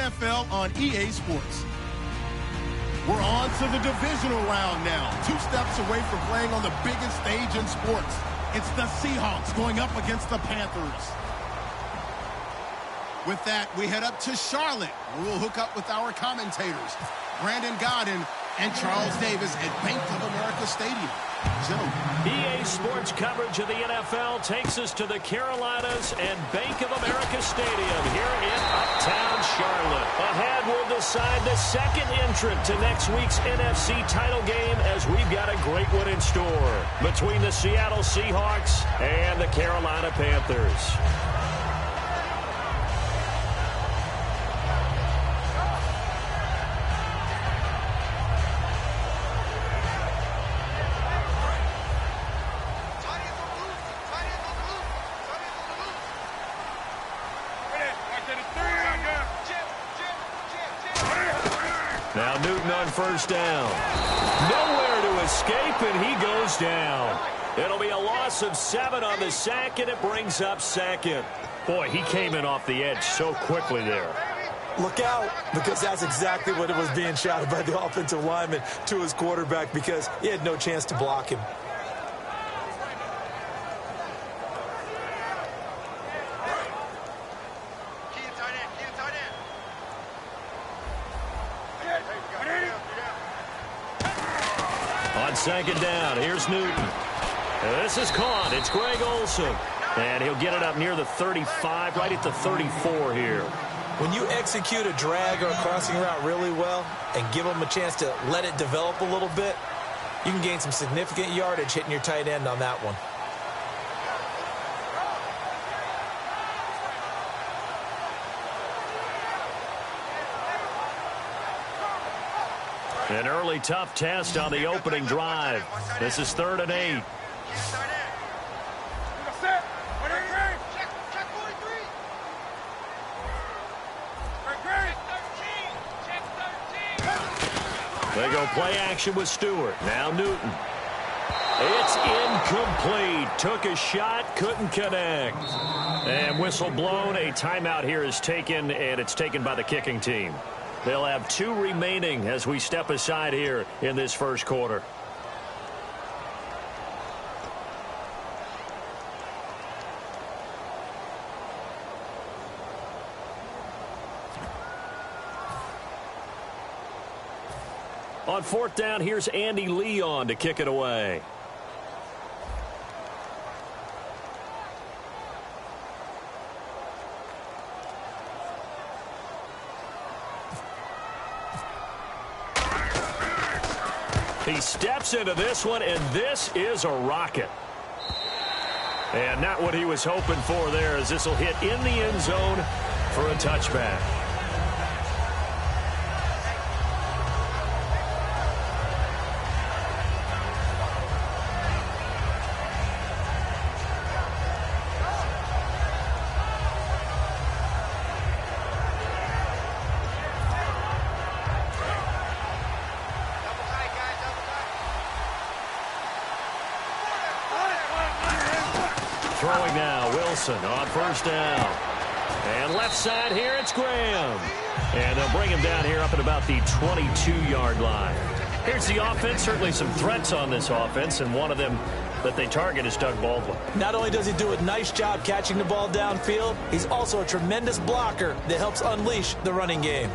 NFL on EA Sports. We're on to the divisional round now. 2 steps away from playing on the biggest stage in sports. It's the Seahawks going up against the Panthers. With that, we head up to Charlotte, where we'll hook up with our commentators, Brandon Godden and Charles Davis at Bank of America Stadium. Gentlemen. EA Sports coverage of the NFL takes us to the Carolinas and Bank of America Stadium here in Uptown Charlotte. Ahead, we'll decide the second entrant to next week's NFC title game, as we've got a great one in store between the Seattle Seahawks and the Carolina Panthers. Now Newton on first down. Nowhere to escape, and he goes down. It'll be a loss of 7 on the sack, and it brings up second. Boy, he came in off the edge so quickly there. Look out, because that's exactly what it was being shouted by the offensive lineman to his quarterback, because he had no chance to block him. On second down, here's Newton. This is caught. It's Greg Olsen. And he'll get it up near the 35, right at the 34 here. When you execute a drag or a crossing route really well and give them a chance to let it develop a little bit, you can gain some significant yardage hitting your tight end on that one. An early tough test on the opening drive. This is 3rd and 8. They go play action with Stewart. Now Newton. It's incomplete. Took a shot, couldn't connect. And whistle blown. A timeout here is taken, and it's taken by the kicking team. They'll have 2 remaining as we step aside here in this first quarter. On 4th down, here's Andy Leon to kick it away. He steps into this one, and this is a rocket. And not what he was hoping for there, as this will hit in the end zone for a touchback. Throwing now, Wilson on first down. And left side here, it's Graham. And they'll bring him down here up at about the 22-yard line. Here's the offense. Certainly some threats on this offense, and one of them that they target is Doug Baldwin. Not only does he do a nice job catching the ball downfield, he's also a tremendous blocker that helps unleash the running game.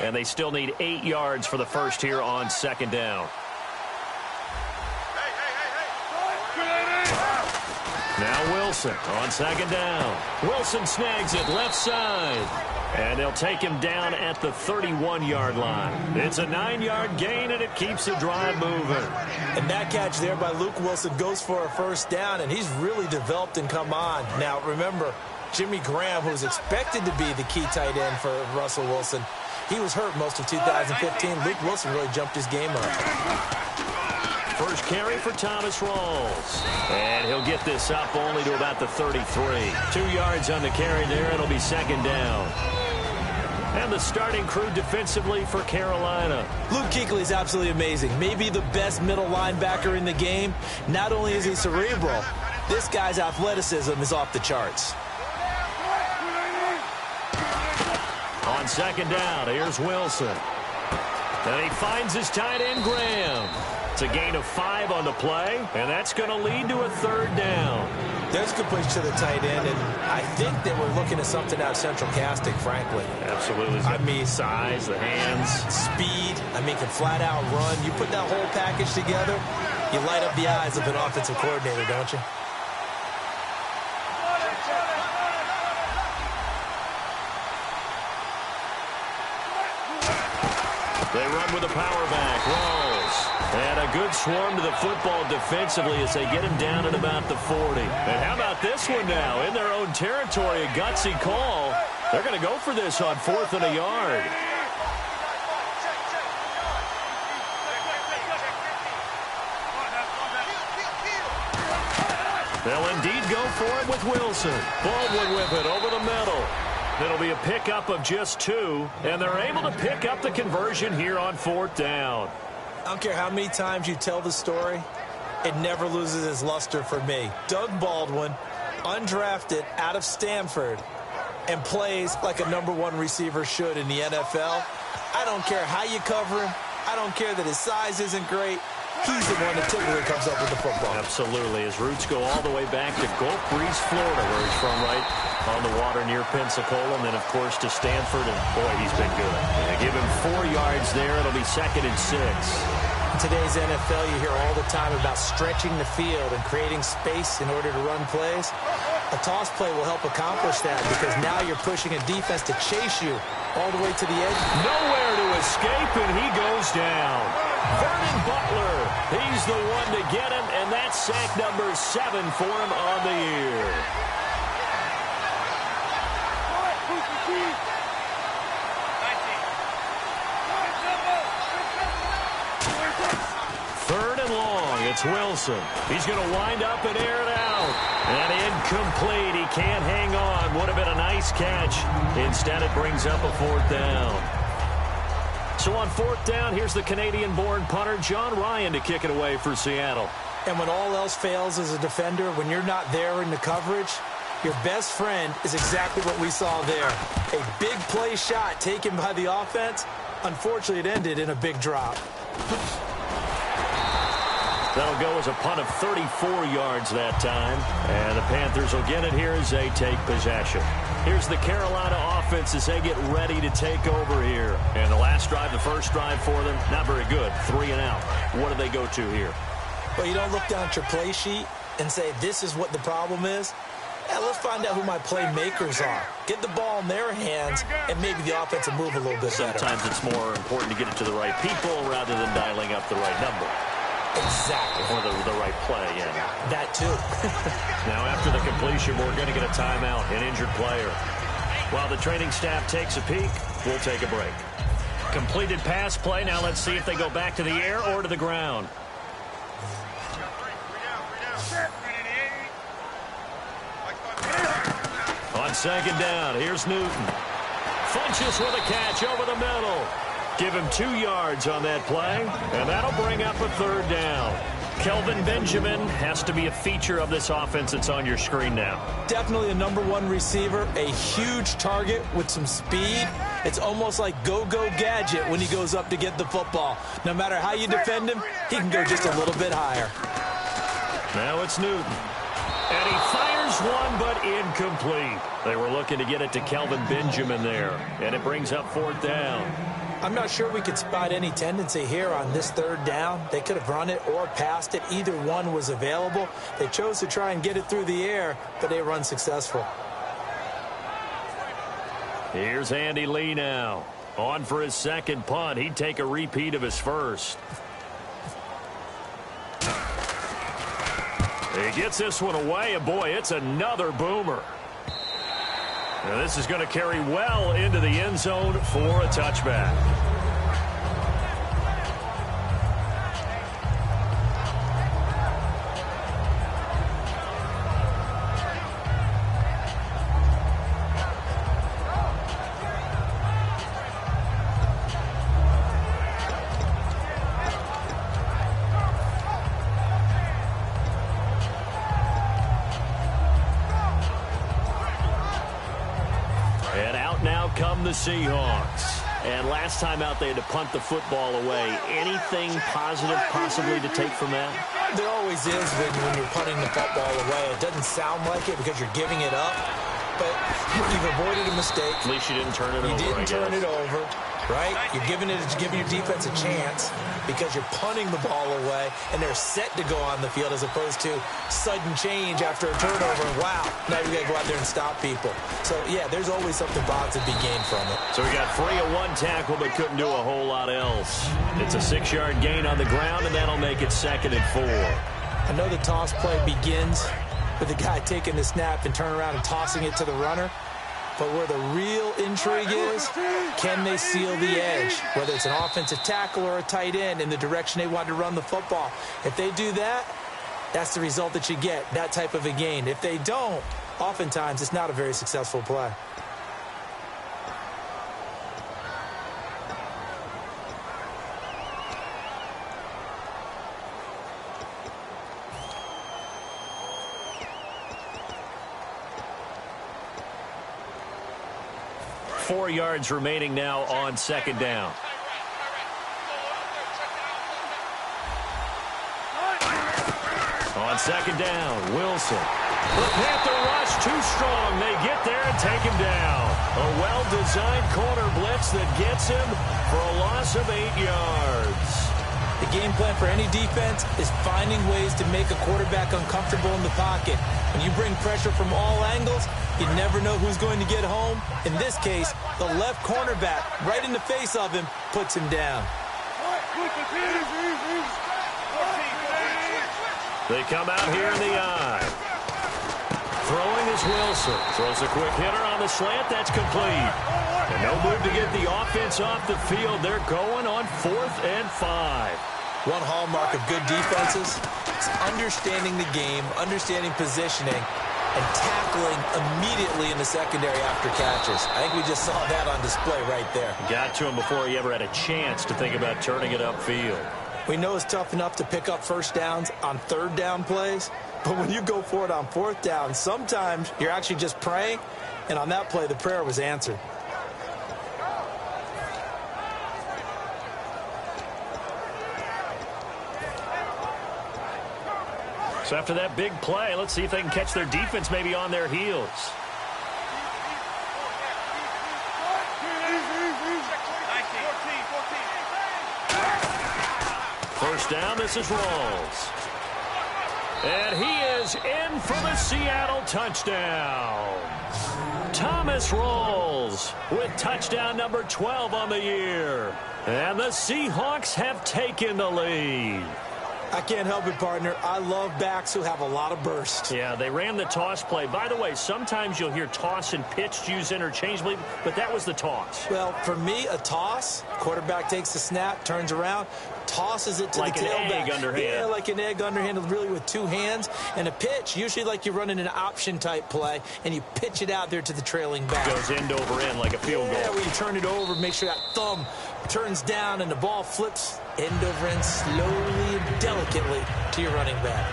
And they still need 8 yards for the first here on 2nd down. Now Wilson on 2nd down. Wilson snags it left side. And they'll take him down at the 31-yard line. It's a 9-yard gain, and it keeps the drive moving. And that catch there by Luke Wilson goes for a first down, and he's really developed and come on. Now, remember, Jimmy Graham, who was expected to be the key tight end for Russell Wilson, he was hurt most of 2015. Luke Wilson really jumped his game up. First carry for Thomas Rawls. And he'll get this up only to about the 33. 2 yards on the carry there. It'll be 2nd down. And the starting crew defensively for Carolina. Luke Kuechly is absolutely amazing. Maybe the best middle linebacker in the game. Not only is he cerebral, this guy's athleticism is off the charts. On second down, here's Wilson. And he finds his tight end, Graham. It's a gain of 5 on the play, and that's going to lead to a third down. There's complete to the tight end, and I think they were looking at something out of central casting, frankly. Absolutely. I mean, size, the hands. Speed. I mean, can flat out run. You put that whole package together, you light up the eyes of an offensive coordinator, don't you? They run with a power back. Rolls. And a good swarm to the football defensively as they get him down at about the 40. And how about this one now? In their own territory, a gutsy call. They're going to go for this on 4th and a yard. They'll indeed go for it with Wilson. Baldwin with it over the middle. It'll be a pickup of just 2, and they're able to pick up the conversion here on 4th down. I don't care how many times you tell the story, it never loses its luster for me. Doug Baldwin, undrafted out of Stanford, and plays like a #1 receiver should in the NFL. I don't care how you cover him. I don't care that his size isn't great. He's the one that typically comes up with the football. Absolutely. His roots go all the way back to Gulf Breeze, Florida, where he's from, right on the water near Pensacola, and then, of course, to Stanford, and, boy, he's been good. They give him 4 yards there. It'll be 2nd and 6. In today's NFL, you hear all the time about stretching the field and creating space in order to run plays. A toss play will help accomplish that because now you're pushing a defense to chase you all the way to the edge. Nowhere to escape, and he goes down. Vernon Butler, he's the one to get him, and that's sack number 7 for him on the year. Third and long, it's Wilson. He's going to wind up and air it out. And incomplete. He can't hang on. Would have been a nice catch. Instead, it brings up a 4th down. So on 4th down, here's the Canadian-born punter, John Ryan, to kick it away for Seattle. And when all else fails as a defender, when you're not there in the coverage, your best friend is exactly what we saw there. A big play shot taken by the offense. Unfortunately, it ended in a big drop. That'll go as a punt of 34 yards that time. And the Panthers will get it here as they take possession. Here's the Carolina offense as they get ready to take over here. And the last drive, the first drive for them, not very good. 3 and out. What do they go to here? Well, you don't look down at your play sheet and say, this is what the problem is. Yeah, let's find out who my playmakers are. Get the ball in their hands, and maybe the offense will move a little bit better. Sometimes it's more important to get it to the right people rather than dialing up the right number. Exactly. Or the right play, yeah. That too. Now, after the completion, we're going to get a timeout, an injured player. While the training staff takes a peek, we'll take a break. Completed pass play. Now let's see if they go back to the air or to the ground. On second down, here's Newton. Funches with a catch over the middle. Give him 2 yards on that play, and that'll bring up a 3rd down. Kelvin Benjamin has to be a feature of this offense that's on your screen now. Definitely a #1 receiver, a huge target with some speed. It's almost like go-go gadget when he goes up to get the football. No matter how you defend him, he can go just a little bit higher. Now it's Newton. And he fires one, but incomplete. They were looking to get it to Kelvin Benjamin there, and it brings up 4th down. I'm not sure we could spot any tendency here on this 3rd down. They could have run it or passed it. Either one was available. They chose to try and get it through the air, but they were unsuccessful. Here's Andy Lee now. On for his 2nd punt. He'd take a repeat of his first. He gets this one away, and boy, it's another boomer. Now this is going to carry well into the end zone for a touchback. Now come the Seahawks. And last time out, they had to punt the football away. Anything positive possibly to take from that? There always is when you're punting the football away. It doesn't sound like it because you're giving it up, but you've avoided a mistake. At least you didn't turn it over. You didn't turn it over, right? You're giving your defense a chance because you're punting the ball away, and they're set to go on the field as opposed to sudden change after a turnover. Wow, now you got to go out there and stop people. So, yeah, there's always something positive to be gained from it. So we got 3 of 1 tackle, but couldn't do a whole lot else. It's a 6-yard gain on the ground, and that'll make it 2nd and 4. I know the toss play begins with the guy taking the snap and turning around and tossing it to the runner. But where the real intrigue is, can they seal the edge? Whether it's an offensive tackle or a tight end in the direction they want to run the football. If they do that, that's the result that you get, that type of a gain. If they don't, oftentimes it's not a very successful play. Four yards remaining now on 2nd down. On 2nd down, Wilson. The Panther rush too strong. They get there and take him down. A well-designed corner blitz that gets him for a loss of 8 yards. The game plan for any defense is finding ways to make a quarterback uncomfortable in the pocket. When you bring pressure from all angles, you never know who's going to get home. In this case, the left cornerback, right in the face of him, puts him down. They come out here in the eye. Throwing is Wilson. Throws a quick hitter on the slant. That's complete. And no move to get the offense off the field. They're going on 4th and 5. One hallmark of good defenses is understanding the game, understanding positioning, and tackling immediately in the secondary after catches. I think we just saw that on display right there. Got to him before he ever had a chance to think about turning it upfield. We know it's tough enough to pick up first downs on 3rd down plays, but when you go for it on 4th down, sometimes you're actually just praying, and on that play, the prayer was answered. So after that big play, let's see if they can catch their defense maybe on their heels. First down, this is Rawls. And he is in for the Seattle touchdown. Thomas Rawls with touchdown number 12 on the year. And the Seahawks have taken the lead. I can't help it, partner. I love backs who have a lot of burst. Yeah, they ran the toss play. By the way, sometimes you'll hear toss and pitch used interchangeably, but that was the toss. Well, for me, a toss, quarterback takes the snap, turns around, tosses it to the tailback. Like an egg underhand. Yeah, like an egg underhand, really with 2 hands. And a pitch, usually like you're running an option-type play, and you pitch it out there to the trailing back. Goes end over end like a field goal. Yeah, where you turn it over, make sure that thumb turns down, and the ball flips end over end slowly and delicately to your running back.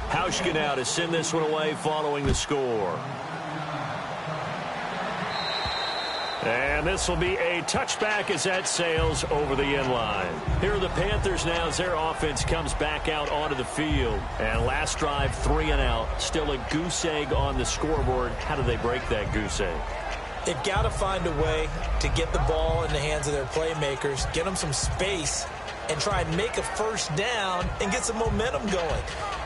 Hauschka now to send this one away following the score. And this will be a touchback as that sails over the end line. Here are the Panthers now as their offense comes back out onto the field. And last drive, 3 and out. Still a goose egg on the scoreboard. How do they break that goose egg? They've got to find a way to get the ball in the hands of their playmakers, get them some space, and try and make a first down and get some momentum going.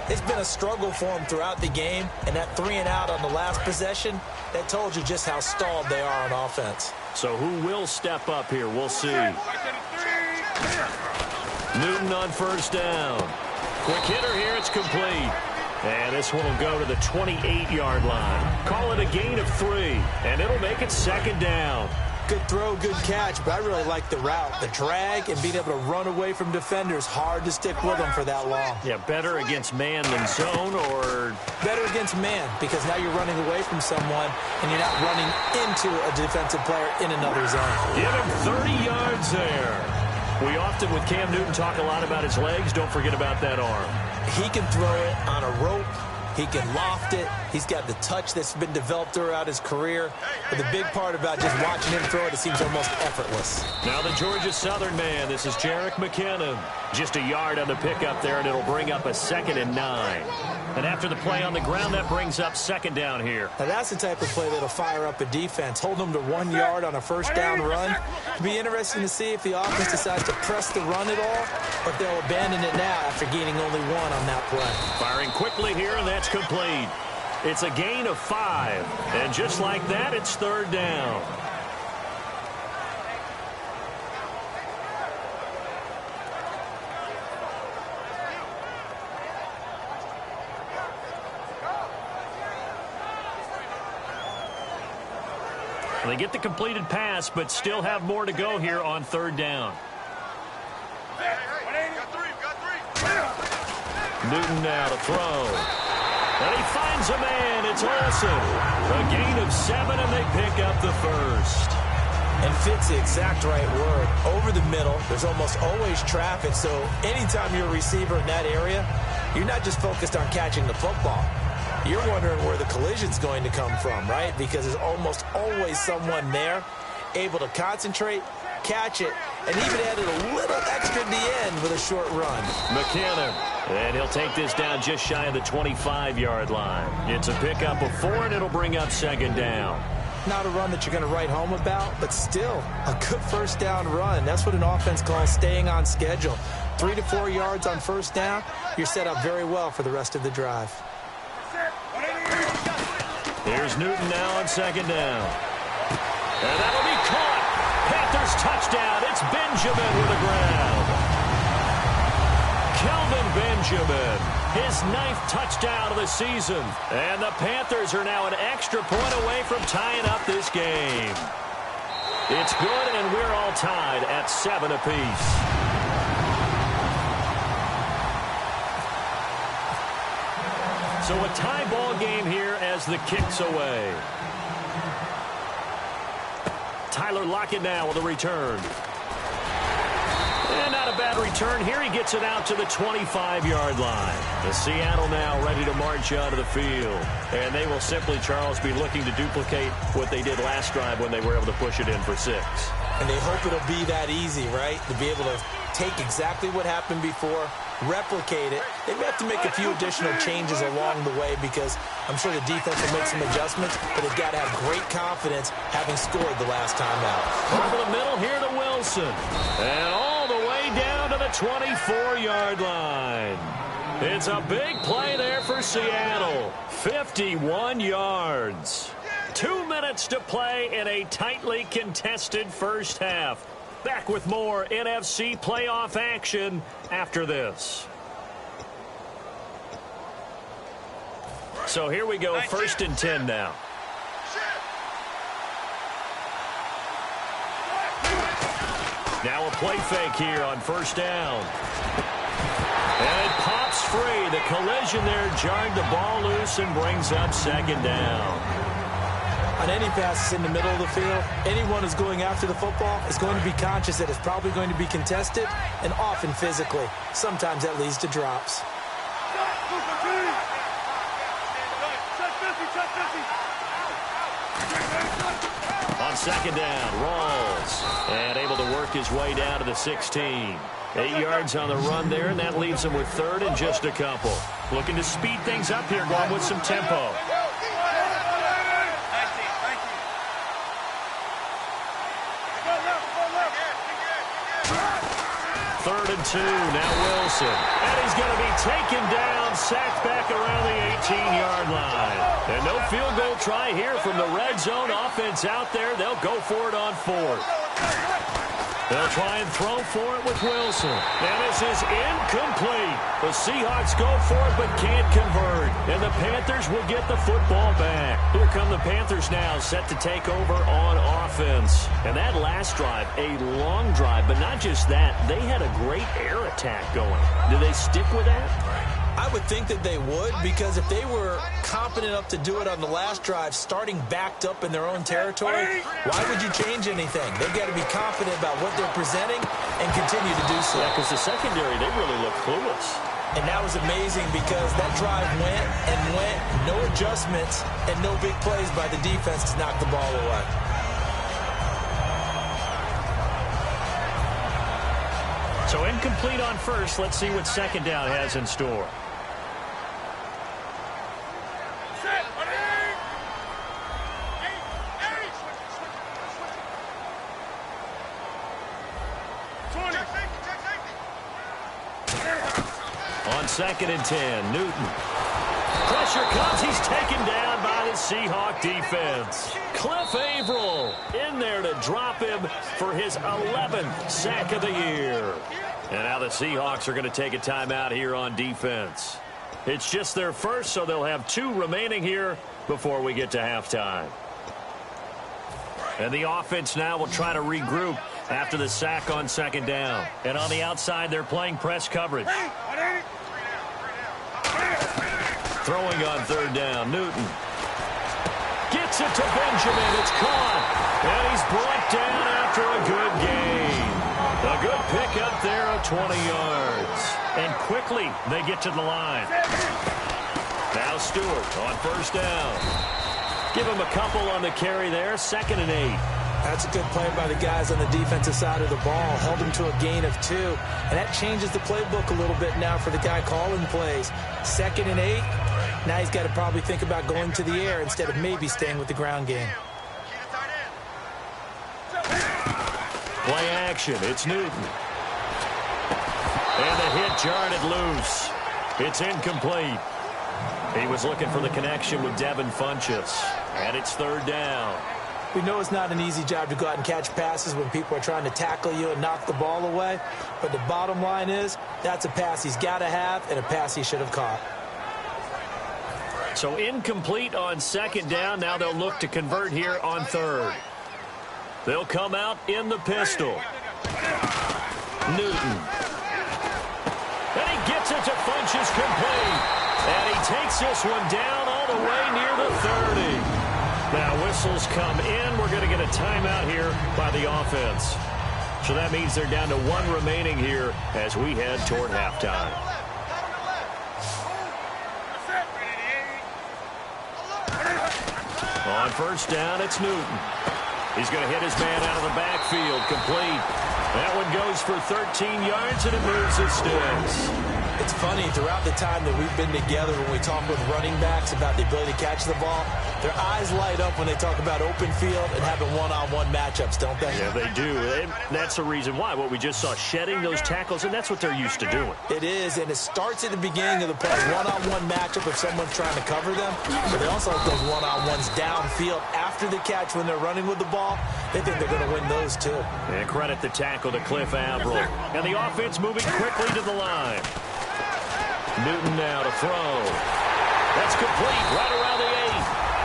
It's been a struggle for them throughout the game, and that 3 and out on the last possession, that told you just how stalled they are on offense. So who will step up here? We'll see. Newton on first down. Quick hitter here, it's complete. And this one will go to the 28-yard line. Call it a gain of 3, and it'll make it 2nd down. Good throw, good catch, but I really like the route. The drag and being able to run away from defenders, hard to stick with them for that long. Yeah, better against man than zone, or? Better against man, because now you're running away from someone and you're not running into a defensive player in another zone. Give him 30 yards there. We often, with Cam Newton, talk a lot about his legs. Don't forget about that arm. He can throw it on a rope. He can loft it. He's got the touch that's been developed throughout his career. But the big part about just watching him throw it seems almost effortless. Now the Georgia Southern man. This is Jerick McKinnon. Just a yard on the pickup there, and it'll bring up a 2nd and 9. And after the play on the ground, that brings up 2nd down here. Now that's the type of play that'll fire up a defense. Hold them to 1 yard on a first down run. It'll be interesting to see if the offense decides to press the run at all, or if they'll abandon it now after gaining only 1 on that play. Firing quickly here, and that's complete. It's a gain of 5. And just like that, it's 3rd down. They get the completed pass, but still have more to go here on 3rd down. Newton now to throw. And he finds a man. It's Olsen. A gain of 7, and they pick up the 1st. And fit's the exact right word. Over the middle, there's almost always traffic, so anytime you're a receiver in that area, you're not just focused on catching the football. You're wondering where the collision's going to come from, right? Because there's almost always someone there able to concentrate, catch it, and even added a little extra at the end with a short run. McKinnon, and he'll take this down just shy of the 25-yard line. It's a pickup of 4, and it'll bring up 2nd down. Not a run that you're going to write home about, but still a good first down run. That's what an offense calls staying on schedule. 3 to 4 yards on first down, you're set up very well for the rest of the drive. Here's Newton now on 2nd down. And that'll be caught. Panthers touchdown. It's Benjamin with the grab. Kelvin Benjamin, his 9th touchdown of the season. And the Panthers are now an extra point away from tying up this game. It's good, and we're all tied at 7 apiece. So a tie ball game here as the kick's away. Tyler Lockett now with a return. And not a bad return here. He gets it out to the 25-yard line. The Seattle now ready to march out of the field. And they will simply, Charles, be looking to duplicate what they did last drive when they were able to push it in for 6. And they hope it'll be that easy, right? To be able to take exactly what happened before, replicate it. They may have to make a few additional changes along the way because I'm sure the defense will make some adjustments, but they've got to have great confidence having scored the last time out. Over the middle here to Wilson. And all the way down to the 24-yard line. It's a big play there for Seattle. 51 yards. 2 minutes to play in a tightly contested first half. Back with more NFC playoff action after this. So here we go, 1st and 10 now. Now a play fake here on 1st down. And it pops free. The collision there jarred the ball loose and brings up 2nd down. On any passes in the middle of the field, anyone who's going after the football is going to be conscious that it's probably going to be contested and often physically. Sometimes that leads to drops. On 2nd down, Rawls, and able to work his way down to the 16. 8 yards on the run there, and that leaves him with 3rd and just a couple. Looking to speed things up here, going with some tempo. 3rd and 2, now Wilson. And he's going to be taken down, sacked back around the 18-yard line. And no field goal try here from the red zone offense out there. They'll go for it on 4th. They'll try and throw for it with Wilson. And this is incomplete. The Seahawks go for it but can't convert. And the Panthers will get the football back. Here come the Panthers now, set to take over on offense. And that last drive, a long drive, but not just that. They had a great air attack going. Do they stick with that? I would think that they would, because if they were competent enough to do it on the last drive, starting backed up in their own territory, why would you change anything? They've got to be confident about what they're presenting and continue to do so. Yeah, because the secondary, they really look clueless. And that was amazing because that drive went and went, no adjustments, and no big plays by the defense to knock the ball away. So incomplete on first. Let's see what second down has in store. On 2nd and 10, Newton. Pressure comes. He's taken down by the Seahawk defense. Cliff Averill in there to drop him for his 11th sack of the year. And now the Seahawks are going to take a timeout here on defense. It's just their first, so they'll have 2 remaining here before we get to halftime. And the offense now will try to regroup after the sack on 2nd down. And on the outside, they're playing press coverage. Throwing on 3rd down, Newton. Gets it to Benjamin. It's caught. And he's brought down after a good gain. A good pickup there of 20 yards. And quickly, they get to the line. Now Stewart on 1st down. Give him a couple on the carry there. 2nd and 8. That's a good play by the guys on the defensive side of the ball. Held him to a gain of 2. And that changes the playbook a little bit now for the guy calling plays. 2nd and 8. Now he's got to probably think about going to the air instead of maybe staying with the ground game. Play action. It's Newton. And the hit jarred it loose. It's incomplete. He was looking for the connection with Devin Funchess. And it's 3rd down. We know it's not an easy job to go out and catch passes when people are trying to tackle you and knock the ball away. But the bottom line is, that's a pass he's got to have and a pass he should have caught. So incomplete on 2nd down. Now they'll look to convert here on 3rd. They'll come out in the pistol. Newton. And he gets it to Funchess complete. And he takes this one down all the way near the 30. Now whistles come in. We're going to get a timeout here by the offense. So that means they're down to 1 remaining here as we head toward halftime. On 1st down, it's Newton. He's going to hit his man out of the backfield. Complete. That one goes for 13 yards, and it moves the sticks. It's funny, throughout the time that we've been together, when we talk with running backs about the ability to catch the ball, their eyes light up when they talk about open field and having one-on-one matchups, don't they? Yeah, they do. And that's the reason why. What we just saw, shedding those tackles, and that's what they're used to doing. It is, and it starts at the beginning of the play. One-on-one matchup if someone's trying to cover them. But they also have those one-on-ones downfield after the catch when they're running with the ball. They think they're going to win those, too. And credit the tackle to Cliff Averill. And the offense moving quickly to the line. Newton now to throw. That's complete right around the 8.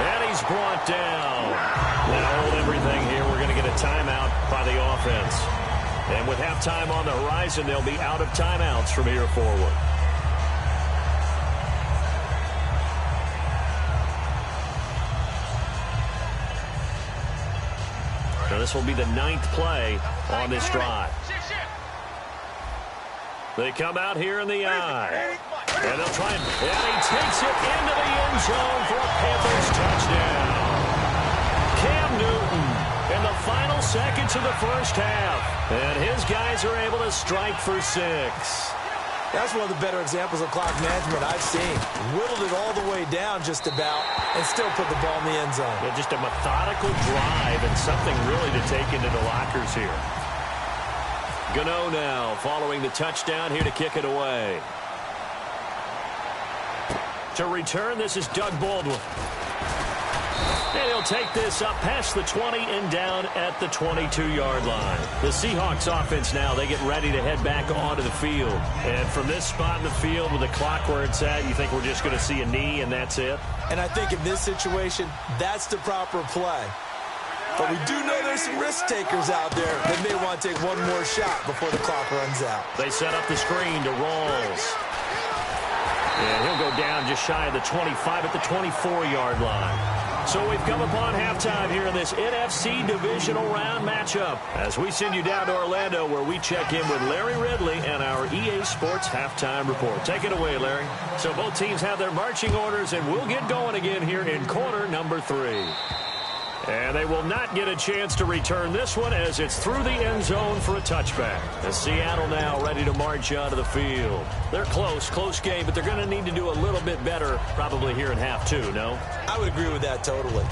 And he's brought down. Now hold everything here. We're going to get a timeout by the offense. And with halftime on the horizon, they'll be out of timeouts from here forward. Now this will be the 9th play on this drive. They come out here in the eye. And they'll try and he takes it into the end zone for a Panthers touchdown. Cam Newton in the final seconds of the first half. And his guys are able to strike for 6. That's one of the better examples of clock management I've seen. Whittled it all the way down just about and still put the ball in the end zone. Yeah, just a methodical drive and something really to take into the lockers here. Gano now following the touchdown here to kick it away. To return, this is Doug Baldwin. And he'll take this up past the 20 and down at the 22-yard line. The Seahawks offense now, they get ready to head back onto the field. And from this spot in the field with the clock where it's at, you think we're just going to see a knee and that's it? And I think in this situation, that's the proper play. But we do know there's some risk takers out there that may want to take one more shot before the clock runs out. They set up the screen to Rawls. And he'll go down just shy of the 25 at the 24-yard line. So we've come upon halftime here in this NFC divisional round matchup as we send you down to Orlando where we check in with Larry Ridley and our EA Sports halftime report. Take it away, Larry. So both teams have their marching orders, and we'll get going again here in quarter number 3. And they will not get a chance to return this one as it's through the end zone for a touchback. And Seattle now ready to march onto the field. They're close game, but they're going to need to do a little bit better probably here in half 2, no? I would agree with that totally.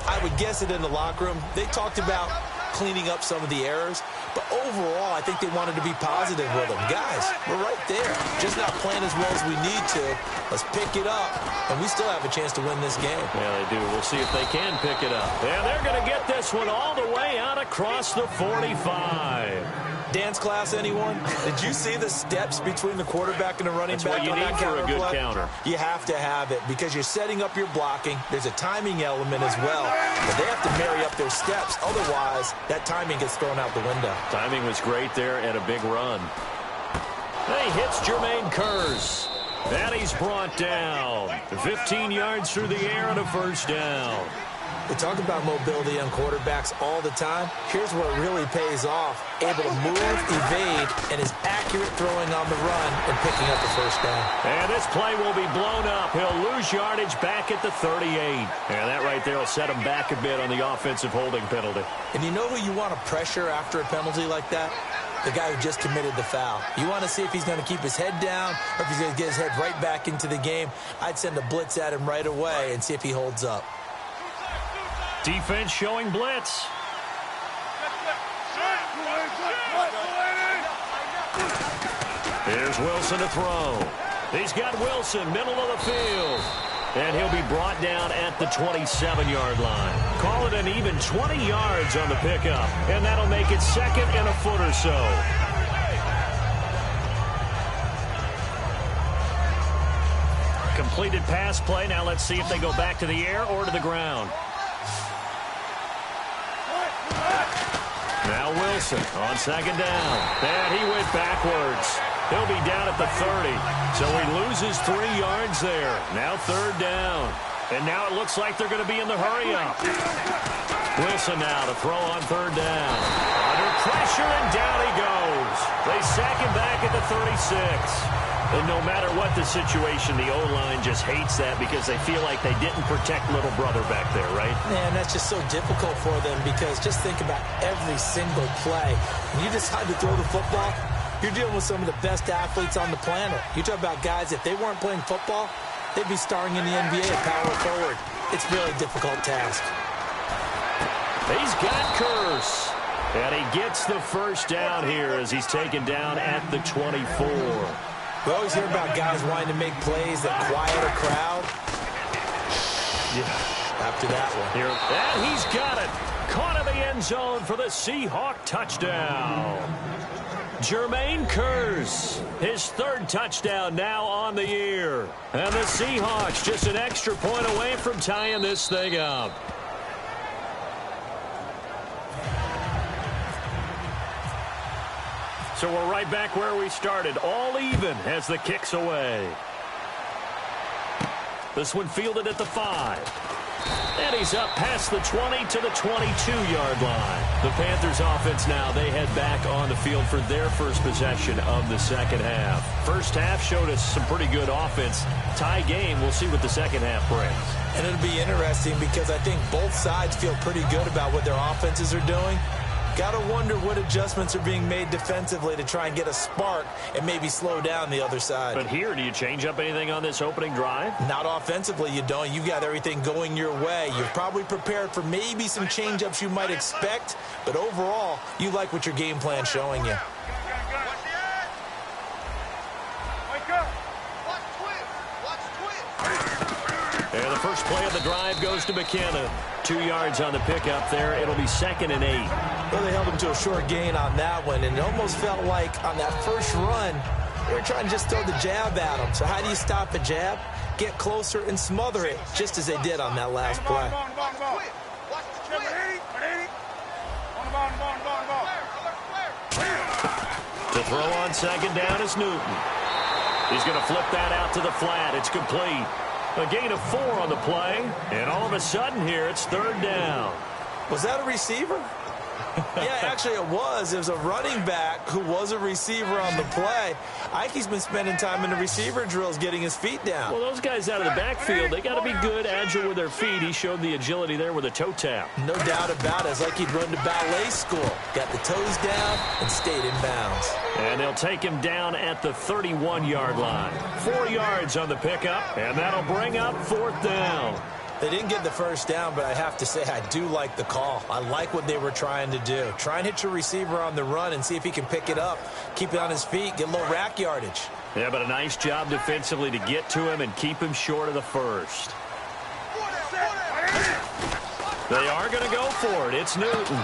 I would guess it in the locker room. They talked about cleaning up some of the errors, but overall, I think they wanted to be positive with them. Guys, we're right there. Just not playing as well as we need to. Let's pick it up, and we still have a chance to win this game. Yeah, they do. We'll see if they can pick it up. And they're going to get this one all the way out across the 45. Dance class, anyone? Did you see the steps between the quarterback and the running back? That's what you need for a good counter. You have to have it because you're setting up your blocking. There's a timing element as well, but they have to marry up their steps. Otherwise, that timing gets thrown out the window. Timing was great there and a big run. He hits Jermaine Kearse. And he's brought down. 15 yards through the air and a first down. We talk about mobility on quarterbacks all the time. Here's where it really pays off. Able to move, evade, and is accurate throwing on the run and picking up the first down. And this play will be blown up. He'll lose yardage back at the 38. And that right there will set him back a bit on the offensive holding penalty. And you know who you want to pressure after a penalty like that? The guy who just committed the foul. You want to see if he's going to keep his head down or if he's going to get his head right back into the game. I'd send a blitz at him right away and see if he holds up. Defense showing blitz. Here's Wilson to throw. He's got Wilson, middle of the field. And he'll be brought down at the 27-yard line. Call it an even 20 yards on the pickup. And that'll make it second and a foot or so. Completed pass play. Now let's see if they go back to the air or to the ground. Now Wilson on second down. And he went backwards. He'll be down at the 30. So he loses 3 yards there. Now third down. And now it looks like they're going to be in the hurry-up. Wilson now to throw on third down. Under pressure, and down he goes. They sack him back at the 36. And no matter what the situation, the O-line just hates that because they feel like they didn't protect little brother back there, right? Man, that's just so difficult for them because just think about every single play. When you decide to throw the football, you're dealing with some of the best athletes on the planet. You talk about guys, if they weren't playing football, they'd be starring in the NBA at power forward. It's really a difficult task. He's got Kearse. And he gets the first down here as he's taken down at the 24. We always hear about guys wanting to make plays that quiet a crowd. Yeah, after that one. Here, and he's got it. Caught in the end zone for the Seahawk touchdown. Jermaine Kearse, his third touchdown now on the year. And the Seahawks just an extra point away from tying this thing up. So we're right back where we started, all even as the kick's away. This one fielded at the 5. And he's up past the 20 to the 22-yard line. The Panthers offense now, they head back on the field for their first possession of the second half. First half showed us some pretty good offense. Tie game, we'll see what the second half brings. And it'll be interesting because I think both sides feel pretty good about what their offenses are doing. Got to wonder what adjustments are being made defensively to try and get a spark and maybe slow down the other side. But here, do you change up anything on this opening drive? Not offensively, you don't. You've got everything going your way. You're probably prepared for maybe some change-ups you might expect, but overall, you like what your game plan's showing you. And the first play of the drive goes to McKenna. 2 yards on the pickup there. It'll be 2nd and 8. Well, they held him to a short gain on that one, and it almost felt like on that first run, they were trying to just throw the jab at him. So how do you stop a jab? Get closer and smother it, just as they did on that last play. To throw on 2nd down is Newton. He's going to flip that out to the flat. It's complete. A gain of 4 on the play, and all of a sudden here it's 3rd down. Was that a receiver? Yeah, actually it was. It was a running back who was a receiver on the play. Ike's been spending time in the receiver drills getting his feet down. Well, those guys out of the backfield, they got to be good, agile with their feet. He showed the agility there with a toe tap. No doubt about it. It's like he'd run to ballet school. Got the toes down and stayed in bounds. And they'll take him down at the 31-yard line. 4 yards on the pickup, and that'll bring up 4th down. They didn't get the first down, but I have to say I do like the call. I like what they were trying to do. Try and hit your receiver on the run and see if he can pick it up, keep it on his feet, get a little rack yardage. Yeah, but a nice job defensively to get to him and keep him short of the first. They are going to go for it. It's Newton.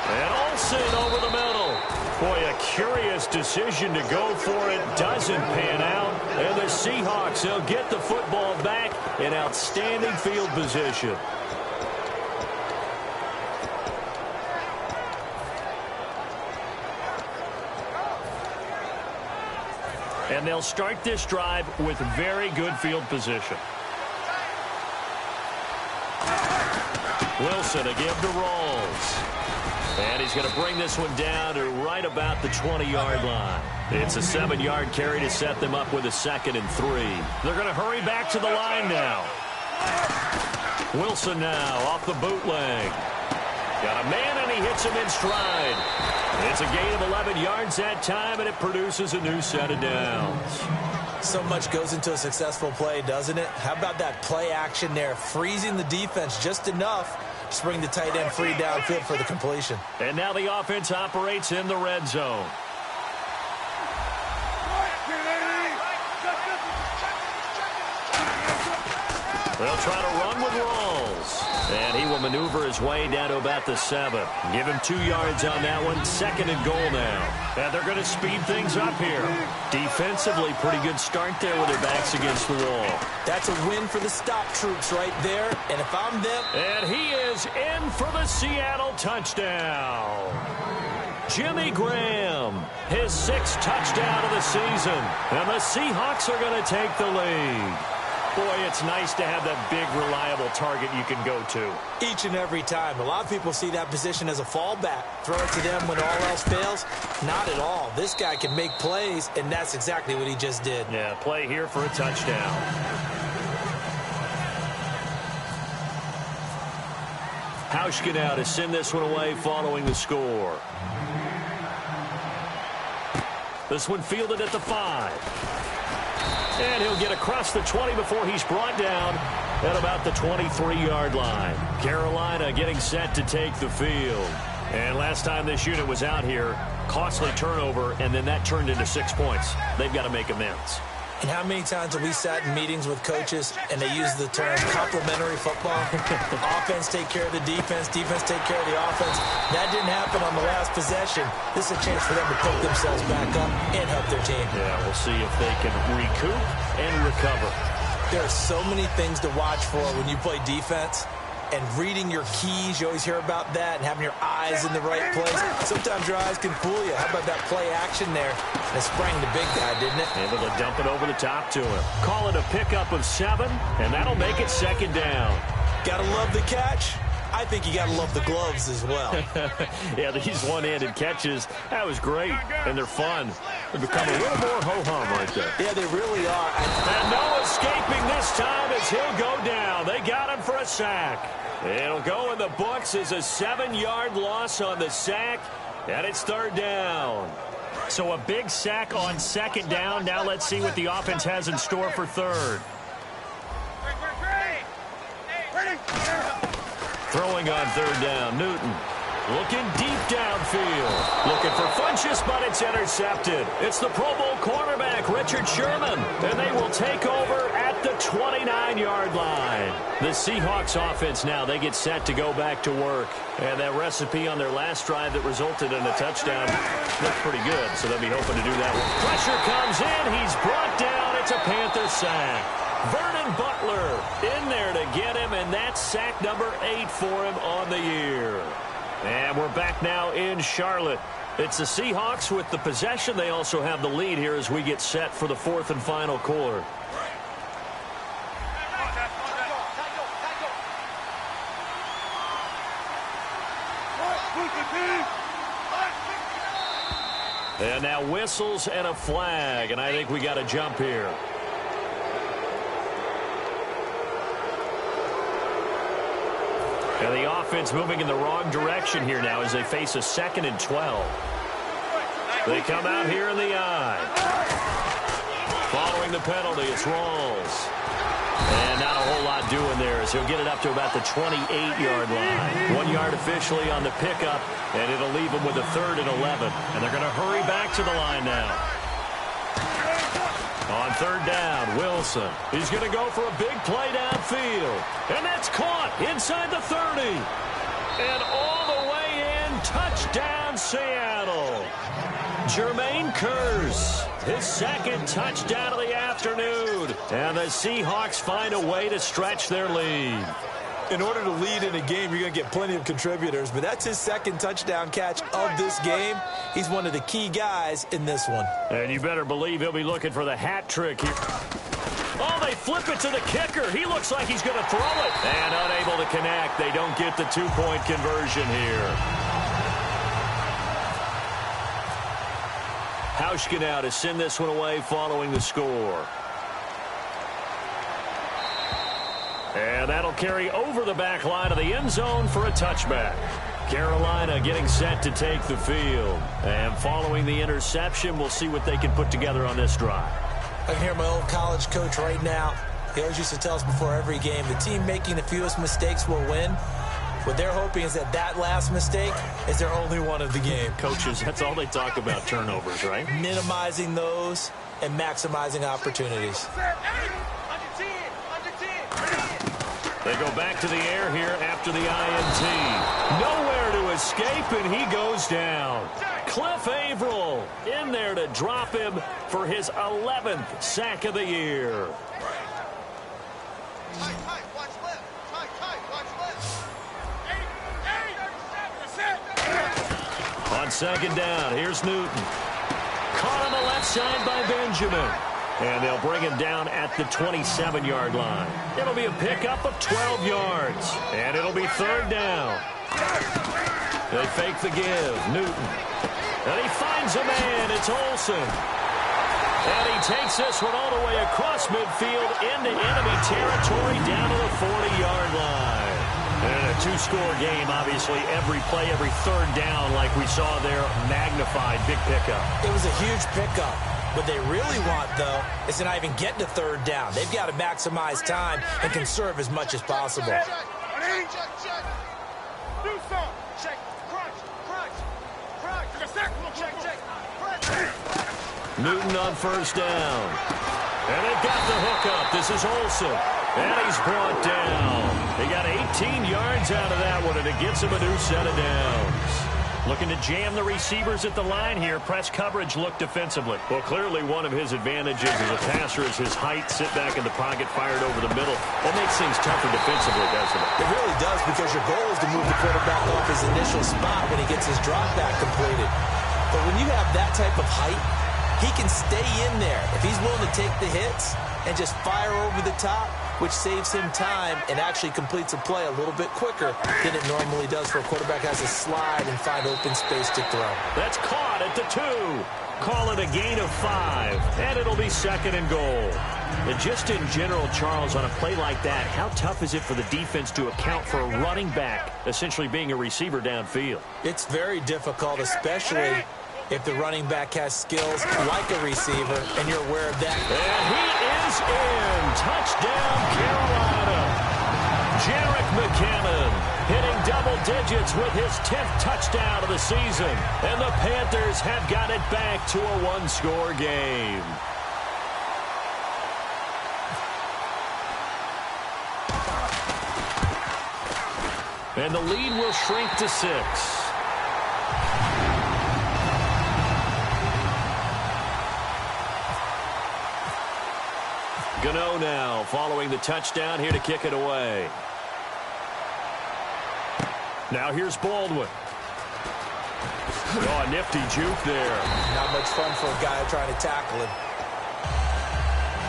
And Olsen over the middle. Boy, a curious decision to go for it. Doesn't pan out. And the Seahawks, they'll get the football back in outstanding field position. And they'll start this drive with very good field position. Wilson to give to Rawls. And he's going to bring this one down to right about the 20-yard line. It's a 7-yard carry to set them up with a 2nd and 3. They're going to hurry back to the line now. Wilson now off the bootleg. Got a man, and he hits him in stride. It's a gain of 11 yards that time, and it produces a new set of downs. So much goes into a successful play, doesn't it? How about that play action there, freezing the defense just enough to bring the tight end free downfield for the completion. And now the offense operates in the red zone. They'll try to run with Rawls. And he will maneuver his way down to about the 7. Give him 2 yards on that one. 2nd and goal now. And they're going to speed things up here. Defensively, pretty good start there with their backs against the wall. That's a win for the stop troops right there. And if I'm them... And he is in for the Seattle touchdown. Jimmy Graham, his 6th touchdown of the season. And the Seahawks are going to take the lead. Boy, it's nice to have that big, reliable target you can go to. Each and every time. A lot of people see that position as a fallback. Throw it to them when all else fails. Not at all. This guy can make plays, and that's exactly what he just did. Yeah, play here for a touchdown. Hauschka now to send this one away following the score. This one fielded at the 5. And he'll get across the 20 before he's brought down at about the 23-yard line. Carolina getting set to take the field. And last time this unit was out here, costly turnover, and then that turned into 6 points. They've got to make amends. And how many times have we sat in meetings with coaches and they use the term complementary football? Offense take care of the defense, defense take care of the offense. That didn't happen on the last possession. This is a chance for them to pick themselves back up and help their team. Yeah, we'll see if they can recoup and recover. There are so many things to watch for when you play defense. And reading your keys, you always hear about that, and having your eyes in the right place. Sometimes your eyes can fool you. How about that play action there? It sprang the big guy, didn't it? Able to dump it over the top to him. Call it a pickup of 7, and that'll make it 2nd down. Gotta love the catch. I think you gotta love the gloves as well. Yeah, these one-handed catches, that was great, and they're fun. They become a little more ho-hum right there. Yeah, they really are. And no escaping this time as he'll go down. They got him for a sack. It'll go in the books as a 7-yard loss on the sack, and it's 3rd down. So a big sack on 2nd down. Now let's see what the offense has in store for 3rd. Throwing on 3rd down, Newton. Looking deep downfield. Looking for Funchess, but it's intercepted. It's the Pro Bowl cornerback, Richard Sherman. And they will take over at at the 29-yard line. The Seahawks offense now, they get set to go back to work. And that recipe on their last drive that resulted in a touchdown looked pretty good, so they'll be hoping to do that one. Pressure comes in. He's brought down. It's a Panther sack. Vernon Butler in there to get him, and that's sack number 8 for him on the year. And we're back now in Charlotte. It's the Seahawks with the possession. They also have the lead here as we get set for the 4th and final quarter. And now whistles and a flag, and I think we got a jump here. And the offense moving in the wrong direction here now as they face a 2nd and 12. They come out here in the eye. Following the penalty, it's Rawls. And not a whole lot doing there as he'll get it up to about the 28-yard line. 1 yard officially on the pickup, and it'll leave him with a 3rd and 11. And they're going to hurry back to the line now. On 3rd down, Wilson. He's going to go for a big play downfield. And that's caught inside the 30. And all the way in, touchdown Seattle. Jermaine Kearse, his 2nd touchdown of the afternoon. And the Seahawks find a way to stretch their lead. In order to lead in a game, you're going to get plenty of contributors, but that's his 2nd touchdown catch of this game. He's one of the key guys in this one. And you better believe he'll be looking for the hat trick here. Oh, they flip it to the kicker. He looks like he's going to throw it. And unable to connect. They don't get the 2-point conversion here. Hauschka now to send this one away following the score. And that'll carry over the back line of the end zone for a touchback. Carolina getting set to take the field. And following the interception, we'll see what they can put together on this drive. I can hear my old college coach right now. He always used to tell us before every game, the team making the fewest mistakes will win. What they're hoping is that that last mistake is their only one of the game. Coaches, that's all they talk about, turnovers, right? Minimizing those and maximizing opportunities. They go back to the air here after the INT. Nowhere to escape, and he goes down. Cliff Averill in there to drop him for his 11th sack of the year. On 2nd down, here's Newton. Caught on the left side by Benjamin. And they'll bring him down at the 27-yard line. It'll be a pickup of 12 yards. And it'll be 3rd down. They fake the give. Newton. And he finds a man. It's Olsen. And he takes this one all the way across midfield into enemy territory down to the 40-yard line. And a 2-score game, obviously, every play, every 3rd down, like we saw there, magnified, big pickup. It was a huge pickup. What they really want, though, is to not even get to 3rd down. They've got to maximize time and conserve as much as possible. Check. Do some. Check. Crunch. Check. Newton on 1st down. And they've got the hookup. This is Olsen. And he's brought down. He got 18 yards out of that one, and it gets him a new set of downs. Looking to jam the receivers at the line here. Press coverage look defensively. Well, clearly one of his advantages as a passer is his height. Sit back in the pocket, fired over the middle. That makes things tougher defensively, doesn't it? It really does, because your goal is to move the quarterback off his initial spot when he gets his drop back completed. But when you have that type of height, he can stay in there. If he's willing to take the hits and just fire over the top, which saves him time and actually completes a play a little bit quicker than it normally does for a quarterback has to slide and find open space to throw. That's caught at the 2. Call it a gain of 5, and it'll be 2nd and goal. And just in general, Charles, on a play like that, how tough is it for the defense to account for a running back essentially being a receiver downfield? It's very difficult, especially if the running back has skills like a receiver, and you're aware of that. And he is in. Touchdown, Carolina. Jerick McKinnon hitting double digits with his 10th touchdown of the season. And the Panthers have got it back to a 1-score game. And the lead will shrink to 6. Gano now following the touchdown here to kick it away. Now here's Baldwin. Oh, a nifty juke there. Not much fun for a guy trying to tackle him.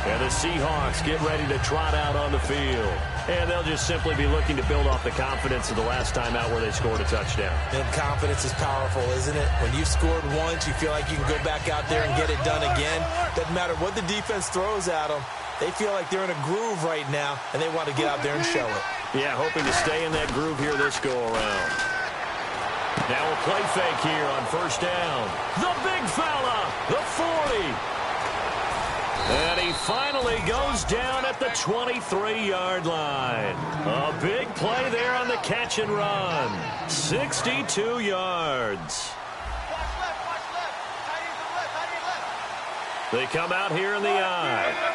And the Seahawks get ready to trot out on the field. And they'll just simply be looking to build off the confidence of the last time out where they scored a touchdown. And confidence is powerful, isn't it? When you've scored once, you feel like you can go back out there and get it done again. Doesn't matter what the defense throws at them. They feel like they're in a groove right now, and they want to get out there and show it. Yeah, hoping to stay in that groove here this go-around. Now a play fake here on first down. The big fella, the 40. And he finally goes down at the 23-yard line. A big play there on the catch and run. 62 yards. They come out here in the eye.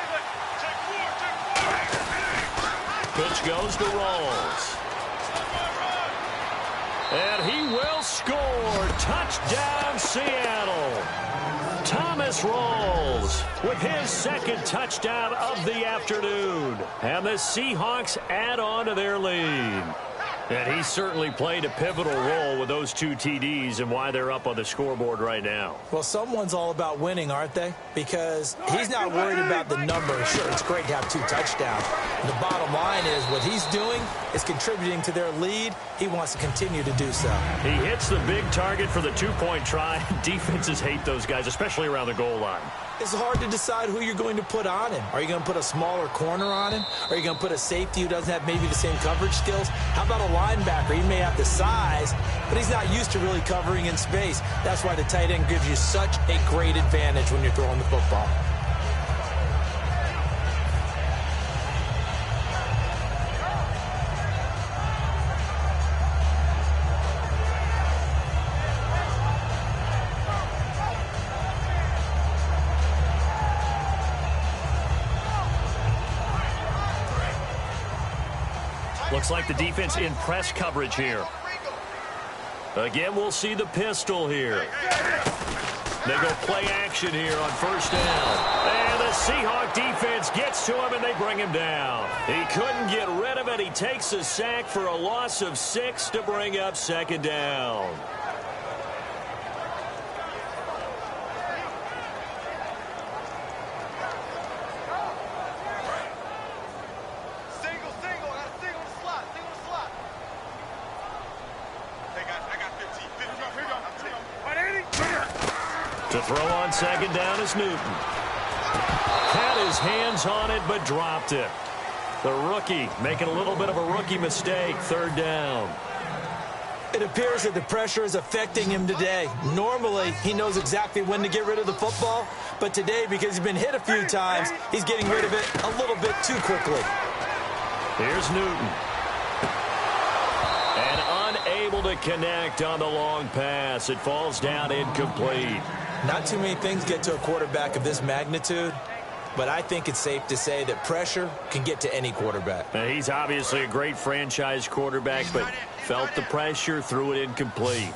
Pitch goes to Rawls. And he will score. Touchdown, Seattle. Thomas Rawls with his second touchdown of the afternoon. And the Seahawks add on to their lead. And he certainly played a pivotal role with those 2 TDs and why they're up on the scoreboard right now. Well, someone's all about winning, aren't they? Because he's not worried about the number. Sure, it's great to have 2 touchdowns. The bottom line is what he's doing is contributing to their lead. He wants to continue to do so. He hits the big target for the 2-point try. Defenses hate those guys, especially around the goal line. It's hard to decide who you're going to put on him. Are you going to put a smaller corner on him? Are you going to put a safety who doesn't have maybe the same coverage skills? How about a linebacker? He may have the size, but he's not used to really covering in space. That's why the tight end gives you such a great advantage when you're throwing the football. Looks like the defense in press coverage here. Again, we'll see the pistol here. They go play action here on first down. And the Seahawk defense gets to him, and they bring him down. He couldn't get rid of it. He takes a sack for a loss of 6 to bring up second down. To throw on second down is Newton. Had his hands on it, but dropped it. The rookie making a little bit of a rookie mistake, third down. It appears that the pressure is affecting him today. Normally, he knows exactly when to get rid of the football, but today, because he's been hit a few times, he's getting rid of it a little bit too quickly. Here's Newton. And unable to connect on the long pass. It falls down incomplete. Not too many things get to a quarterback of this magnitude, but I think it's safe to say that pressure can get to any quarterback. Now, he's obviously a great franchise quarterback, but felt the pressure, threw it incomplete.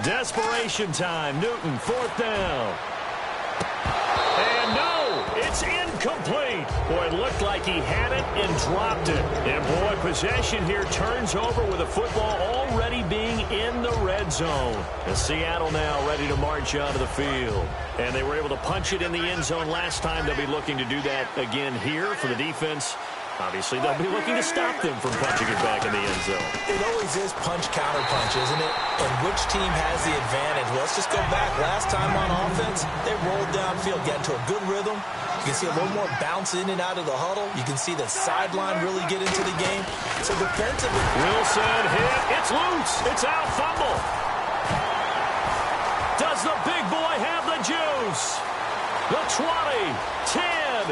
Desperation time. Newton, fourth down. And no, it's incomplete. Boy, it looked like he had it and dropped it. And boy, possession here turns over with the football already being in the red zone. And Seattle now ready to march onto the field. And they were able to punch it in the end zone last time. They'll be looking to do that again here for the defense. Obviously, they'll be looking to stop them from punching it back in the end zone. It always is punch-counter-punch, isn't it? And which team has the advantage? Well, let's just go back. Last time on offense, they rolled downfield, got into a good rhythm. You can see a little more bounce in and out of the huddle. You can see the sideline really get into the game. So defensively, Wilson hit. It's loose. It's out. Fumble. Does the big boy have the juice? The 20, 10,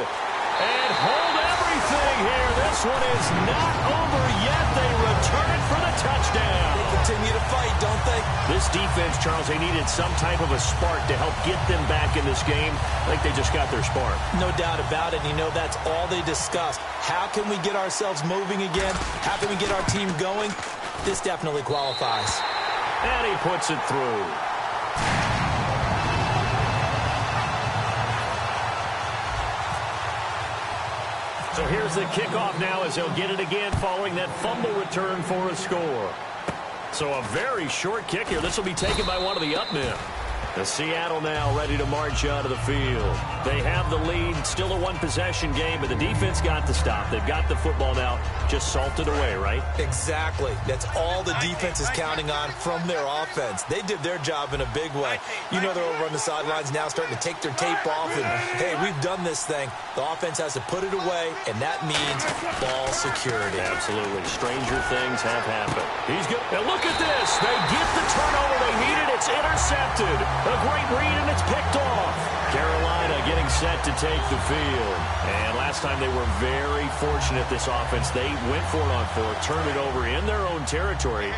and hold everything here. This one is not over yet. They return for the touchdown. They continue to fight, don't they? This defense, Charles, they needed some type of a spark to help get them back in this game. I think they just got their spark. No doubt about it. You know, that's all they discussed. How can we get ourselves moving again? How can we get our team going? This definitely qualifies. And he puts it through. So here's the kickoff now as they'll get it again following that fumble return for a score. So a very short kick here. This will be taken by one of the up men. The Seattle now ready to march out of the field. They have the lead. Still a one-possession game, but the defense got the stop. They've got the football now. Just salted away, right? Exactly. That's all the defense is counting on from their offense. They did their job in a big way. You know they're over on the sidelines now starting to take their tape off. And, hey, we've done this thing. The offense has to put it away, and that means ball security. Absolutely. Stranger things have happened. He's good. Now look at this. They get the turnover they needed. It's intercepted. A great read, and it's picked off. Carolina getting set to take the field. And last time they were very fortunate, this offense. They went for it on fourth, turned it over in their own territory,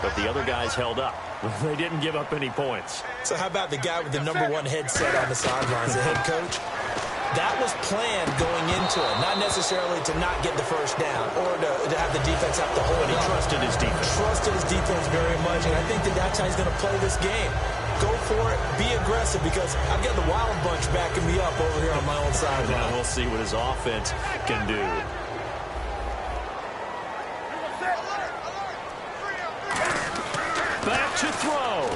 but the other guys held up. They didn't give up any points. So how about the guy with the #1 headset on the sidelines, the head coach? That was planned going into it, not necessarily to not get the first down or to have the defense have to hold it. He trusted his defense. Trusted his defense very much, and I think that's how he's going to play this game. Go for it. Be aggressive, because I've got the Wild Bunch backing me up over here on my own side. Now we'll see what his offense can do. Back to throw.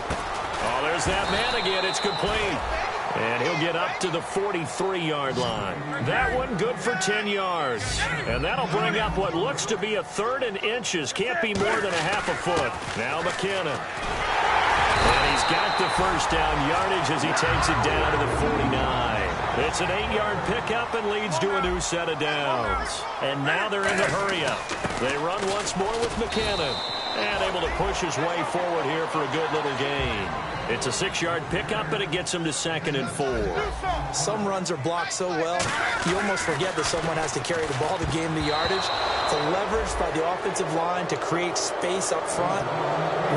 Oh, there's that man again. It's complete. And he'll get up to the 43-yard line. That one good for 10 yards. And that'll bring up what looks to be a 3rd and inches. Can't be more than a half a foot. Now McKinnon. And he's got the first down yardage as he takes it down to the 49. It's an 8-yard pickup and leads to a new set of downs. And now they're in the hurry-up. They run once more with McKinnon. And able to push his way forward here for a good little gain. It's a 6-yard pickup, but it gets him to 2nd and 4. Some runs are blocked so well, you almost forget that someone has to carry the ball to gain the yardage. The leverage by the offensive line to create space up front,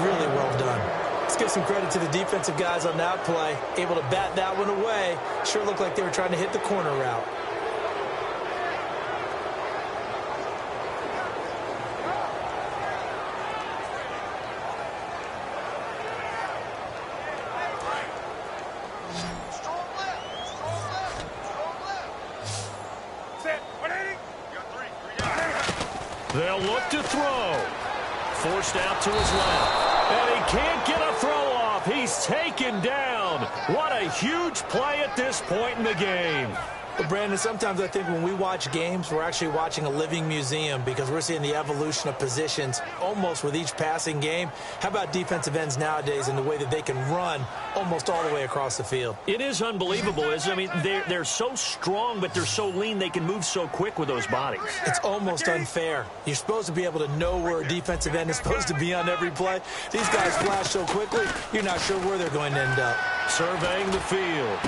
really well done. Let's give some credit to the defensive guys on that play. Able to bat that one away. Sure looked like they were trying to hit the corner route. They'll look to throw. Forced out to his left. And he can't get a throw off. He's taken down. What a huge play at this point in the game. Well, Brandon, sometimes I think when we watch games, we're actually watching a living museum, because we're seeing the evolution of positions almost with each passing game. How about defensive ends nowadays and the way that they can run almost all the way across the field? It is unbelievable, isn't it? I mean, they're so strong, but they're so lean. They can move so quick with those bodies. It's almost unfair. You're supposed to be able to know where a defensive end is supposed to be on every play. These guys flash so quickly, you're not sure where they're going to end up. Surveying the field.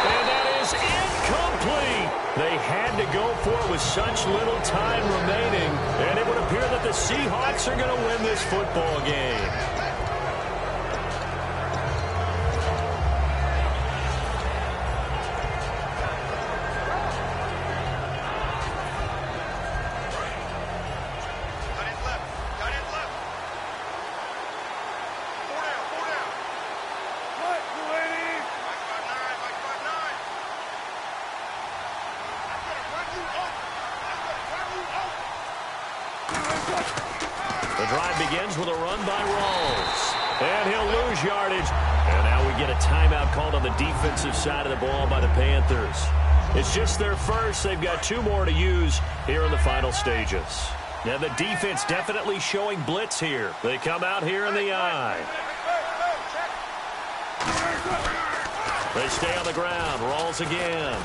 And that is incomplete. They had to go for it with such little time remaining, and it would appear that the Seahawks are going to win this football game. The drive begins with a run by Rawls. And he'll lose yardage. And now we get a timeout called on the defensive side of the ball by the Panthers. It's just their first. They've got 2 more to use here in the final stages. Now the defense definitely showing blitz here. They come out here in the eye. They stay on the ground. Rawls again.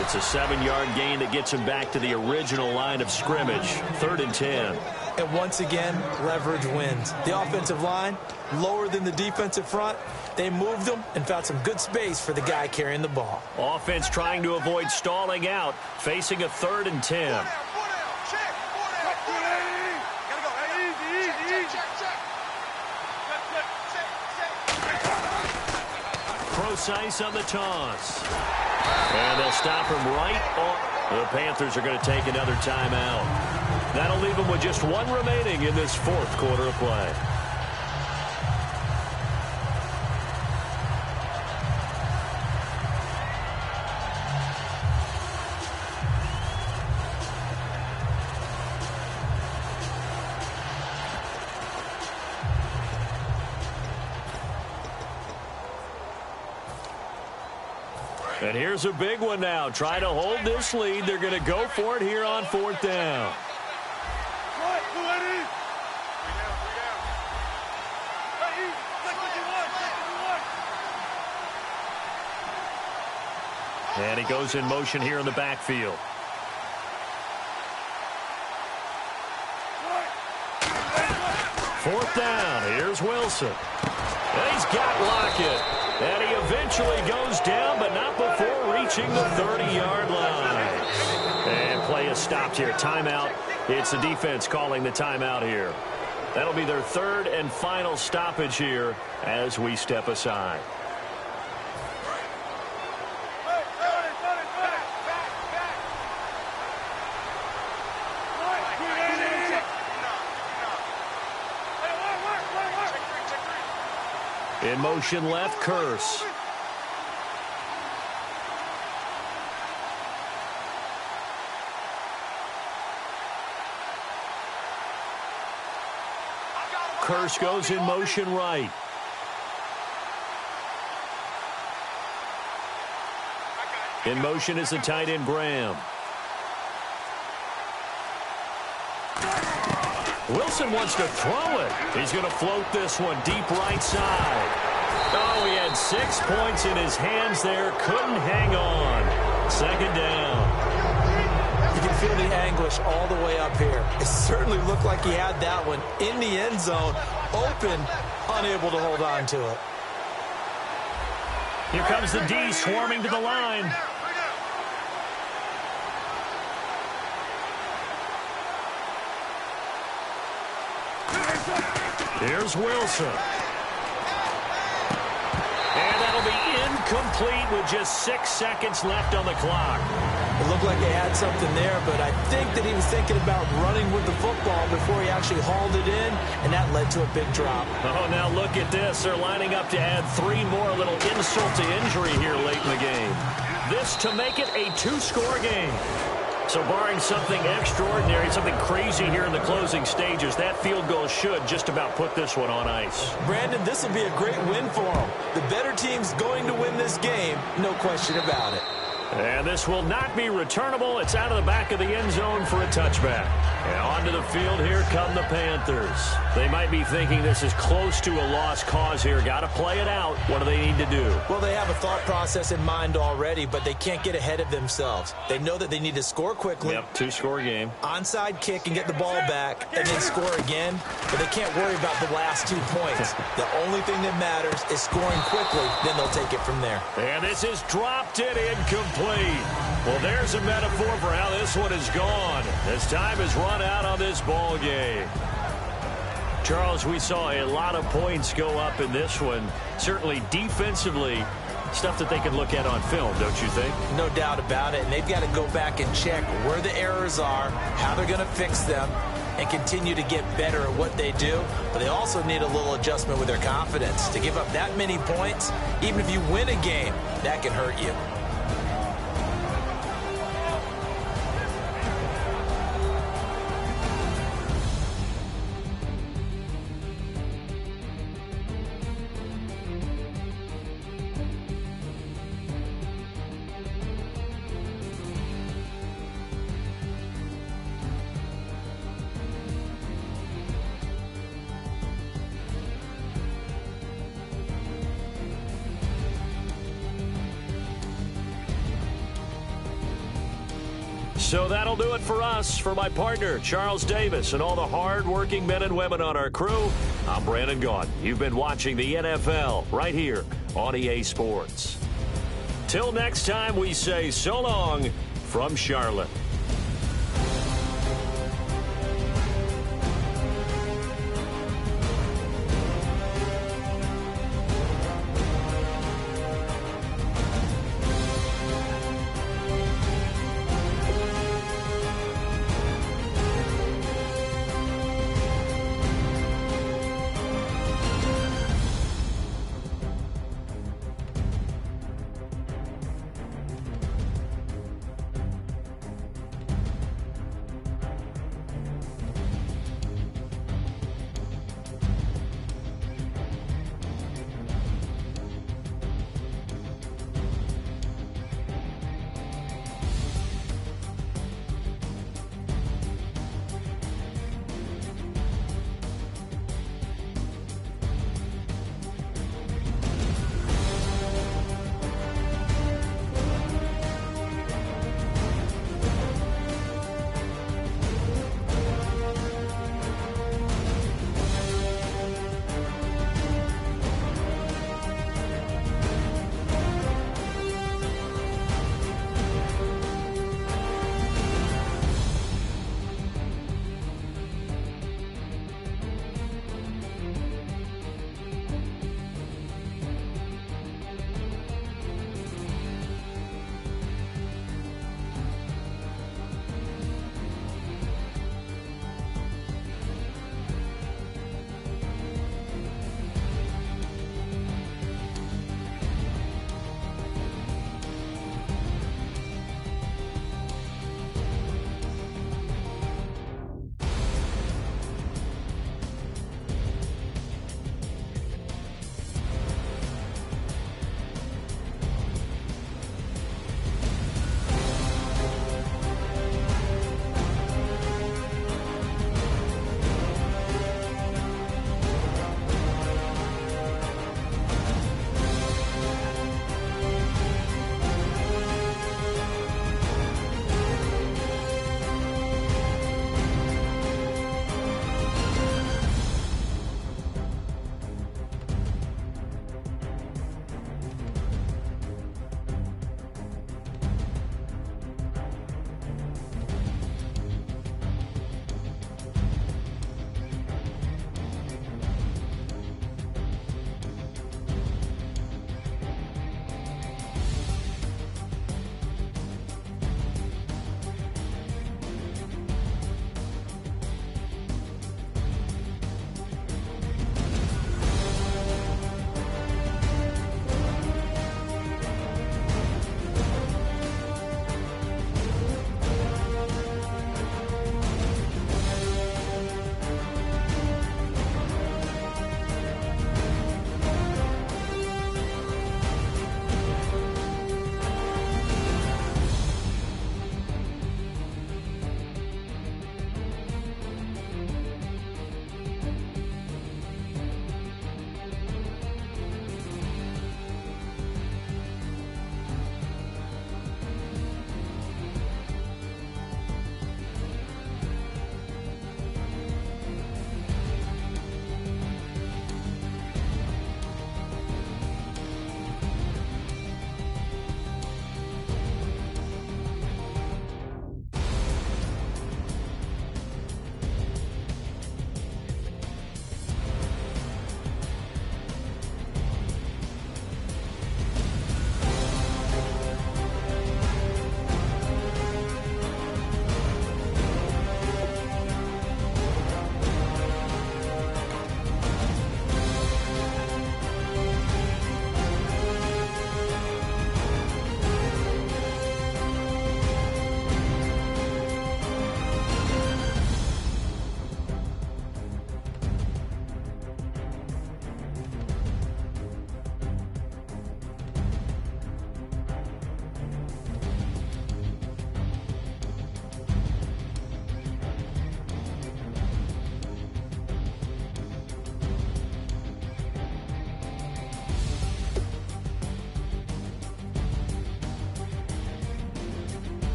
It's a 7-yard gain that gets him back to the original line of scrimmage. 3rd and 10. And once again, leverage wins. The offensive line, lower than the defensive front. They moved them and found some good space for the guy carrying the ball. Offense trying to avoid stalling out, facing a 3rd and 10. precise on the toss. And they'll stop him right on. The Panthers are going to take another timeout. That'll leave them with just one remaining in this fourth quarter of play. And here's a big one now. Trying to hold this lead. They're going to go for it here on fourth down. And he goes in motion here in the backfield. Fourth down. Here's Wilson. And he's got Lockett. And he eventually goes down, but not before reaching the 30-yard line. And play is stopped here. Timeout. It's the defense calling the timeout here. That'll be their third and final stoppage here as we step aside. In motion left, Curse. Curse goes in motion right. In motion is the tight end Graham. Wilson wants to throw it. He's going to float this one deep right side. Oh, he had 6 points in his hands there. Couldn't hang on. Second down. You can feel the anguish all the way up here. It certainly looked like he had that one in the end zone, open, unable to hold on to it. Here comes the D swarming to the line. Here's Wilson. And that'll be incomplete with just 6 seconds left on the clock. It looked like he had something there, but I think that he was thinking about running with the football before he actually hauled it in, and that led to a big drop. Oh, now look at this. They're lining up to add 3 more, a little insult to injury here late in the game. This to make it a 2-score game. So barring something extraordinary, something crazy here in the closing stages, that field goal should just about put this one on ice. Brandon, this will be a great win for him. The better team's going to win this game, no question about it. And this will not be returnable. It's out of the back of the end zone for a touchback. And onto the field, here come the Panthers. They might be thinking this is close to a lost cause here. Got to play it out. What do they need to do? Well, they have a thought process in mind already, but they can't get ahead of themselves. They know that they need to score quickly. Yep, 2-score game. Onside kick and get the ball back, and then score again. But they can't worry about the last 2 points. The only thing that matters is scoring quickly. Then they'll take it from there. And this is dropped it incomplete. Well, there's a metaphor for how this one is gone. As time has run out on this ball game. Charles, we saw a lot of points go up in this one. Certainly defensively, stuff that they can look at on film, don't you think? No doubt about it. And they've got to go back and check where the errors are, how they're going to fix them, and continue to get better at what they do. But they also need a little adjustment with their confidence. To give up that many points, even if you win a game, that can hurt you. So that'll do it for us. For my partner, Charles Davis, and all the hard-working men and women on our crew, I'm Brandon Gaudin. You've been watching the NFL right here on EA Sports. Till next time, we say so long from Charlotte.